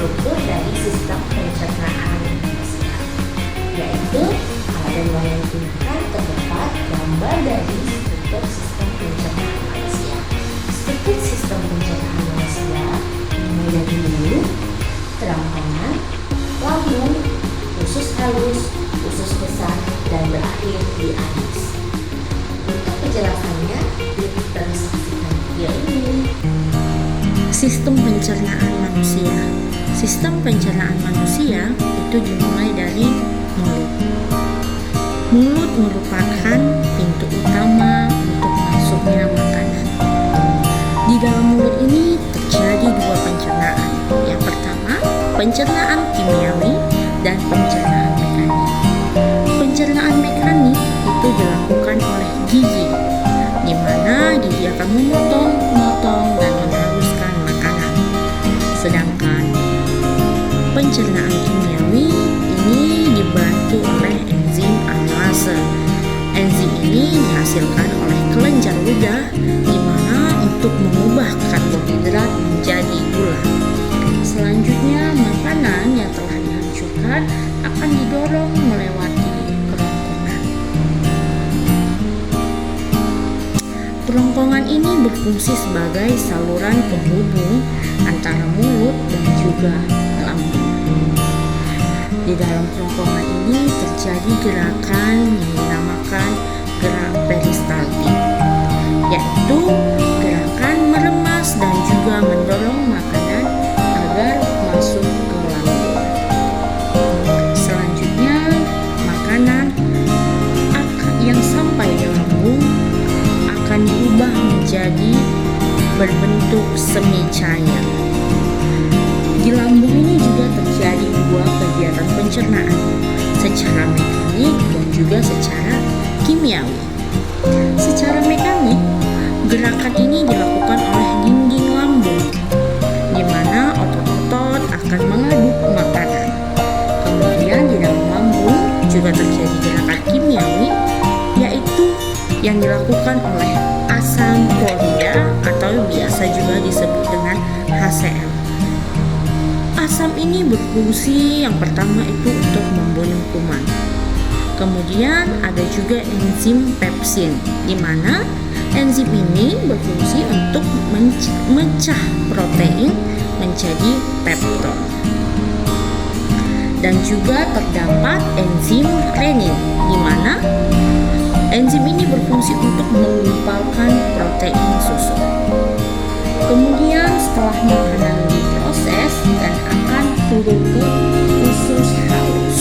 struktur dari sistem pencernaan manusia, yaitu pada dua yang digunakan terdapat gambar dari struktur sistem pencernaan manusia. Struktur sistem pencernaan manusia dimulai dari mulut, kerongkongan, lambung, usus halus, usus besar, dan berakhir di anus. Untuk penjelasannya, kita saksikan video ini. Sistem pencernaan manusia. Sistem pencernaan manusia itu dimulai dari mulut. Mulut merupakan pintu utama untuk masuknya makanan. Di dalam mulut ini terjadi dua pencernaan. Yang pertama, pencernaan kimiawi dan pencernaan mekanik. Pencernaan mekanik itu dilakukan oleh gigi, di mana gigi akan memotong dan menghaluskan makanan. Sedangkan pencernaan kimiawi ini dibantu oleh enzim amilase. Enzim ini dihasilkan oleh kelenjar ludah, di mana untuk mengubah karbohidrat menjadi gula. Selanjutnya, makanan yang telah dihancurkan akan didorong melewati kerongkongan. Kerongkongan ini berfungsi sebagai saluran penghubung antara mulut dan juga lambung. Di dalam kerongkongan ini terjadi gerakan yang dinamakan gerak peristaltik, yaitu gerakan meremas dan juga mendorong makanan agar masuk ke lambung. Selanjutnya, makanan yang sampai di lambung akan diubah menjadi berbentuk semi cair. Di lambung ini juga terjadi dua kegiatan pencernaan, secara mekanik dan juga secara kimiawi. Secara mekanik, gerakan ini dilakukan oleh dinding lambung, di mana otot-otot akan mengaduk makanan. Kemudian di dalam lambung juga terjadi gerakan kimiawi, yaitu yang dilakukan oleh asam klorida atau biasa juga disebut dengan HCl. Asam ini berfungsi yang pertama itu untuk membunuh kuman. Kemudian ada juga enzim pepsin, di mana enzim ini berfungsi untuk memecah protein menjadi pepton. Dan juga terdapat enzim renin, di mana enzim ini berfungsi untuk mengumpalkan protein susu. Kemudian setelah makanan diproses dan akan turun ke usus halus.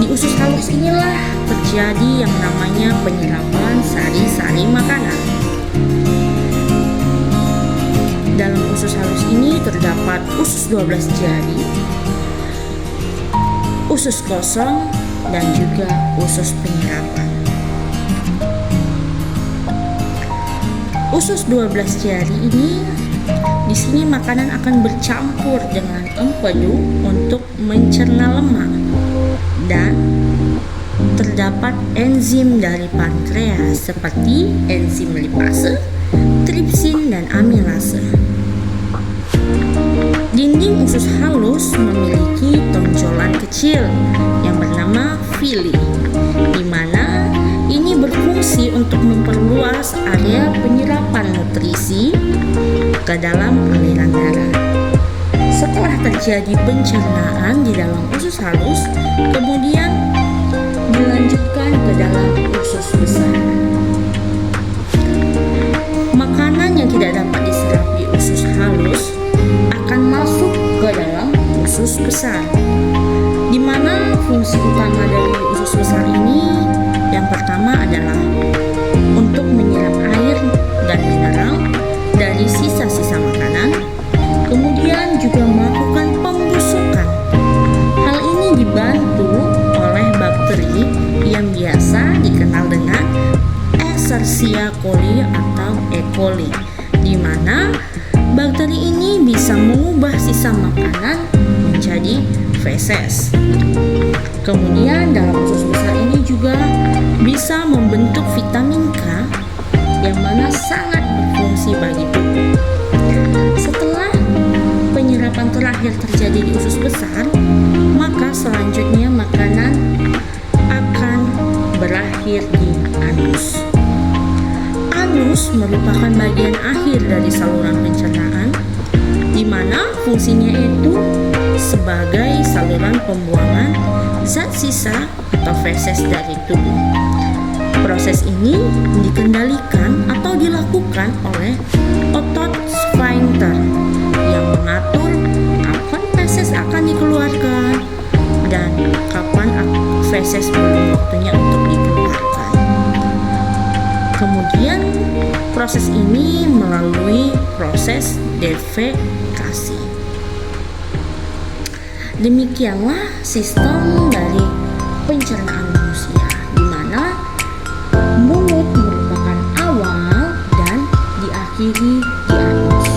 Di usus halus inilah terjadi yang namanya penyerapan sari-sari makanan. Dalam usus halus ini terdapat usus 12 jari, usus kosong, dan juga usus penyerapan. Usus 12 jari ini, di sini makanan akan bercampur dengan empedu untuk mencerna lemak, dan terdapat enzim dari pankreas seperti enzim lipase, tripsin, dan amilase. Dinding usus halus memiliki tonjolan kecil yang bernama villi, di mana ini berfungsi untuk memperluas area penyerapan nutrisi ke dalam aliran darah. Setelah terjadi pencernaan di dalam usus halus, kemudian dilanjutkan ke dalam usus besar. Makanan yang tidak dapat diserap di usus halus akan masuk ke dalam usus besar, di mana fungsi utama dari usus besar ini yang pertama adalah untuk menyerap air dan mineral dari sisa-sisa makanan, kemudian juga melakukan pembusukan. Hal ini dibantu oleh bakteri yang biasa dikenal dengan Escherichia coli atau E. coli, di mana bakteri ini bisa mengubah sisa makanan menjadi feses. Kemudian dalam usus besar ini juga bisa membentuk vitamin K yang mana sangat berfungsi bagi tubuh. Setelah terakhir terjadi di usus besar, maka selanjutnya makanan akan berakhir di anus. Anus merupakan bagian akhir dari saluran pencernaan, di mana fungsinya itu sebagai saluran pembuangan zat sisa atau feses dari tubuh. Proses ini dikendalikan atau dilakukan oleh otot sphincter yang mengatur kapan feses akan dikeluarkan dan kapan feses belum waktunya untuk dikeluarkan. Kemudian proses ini melalui proses defekasi. Demikianlah sistem dari pencernaan manusia, di mana mulut merupakan awal dan diakhiri di anus.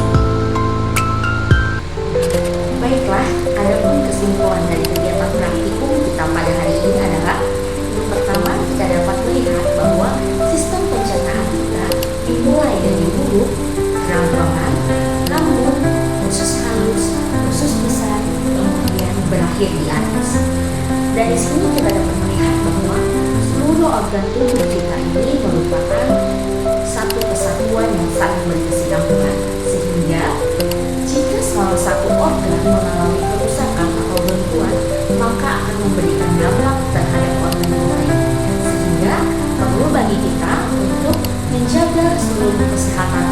Baiklah, adapun kesimpulan dari kegiatan praktikum kita pada hari ini adalah yang pertama, kita dapat melihat bahwa sistem pencernaan kita dimulai dari mulut, kerongkongan, lambung, usus halus, usus besar, kemudian berakhir di anus. Dari sini kita dapat melihat bahwa seluruh organ tubuh kita ini merupakan satu kesatuan yang saling berkesinambungan, sehingga jika salah satu organ mengalami kerusakan atau gangguan, maka akan memberikan dampak terhadap organ yang lain, sehingga perlu bagi kita untuk menjaga seluruh kesehatan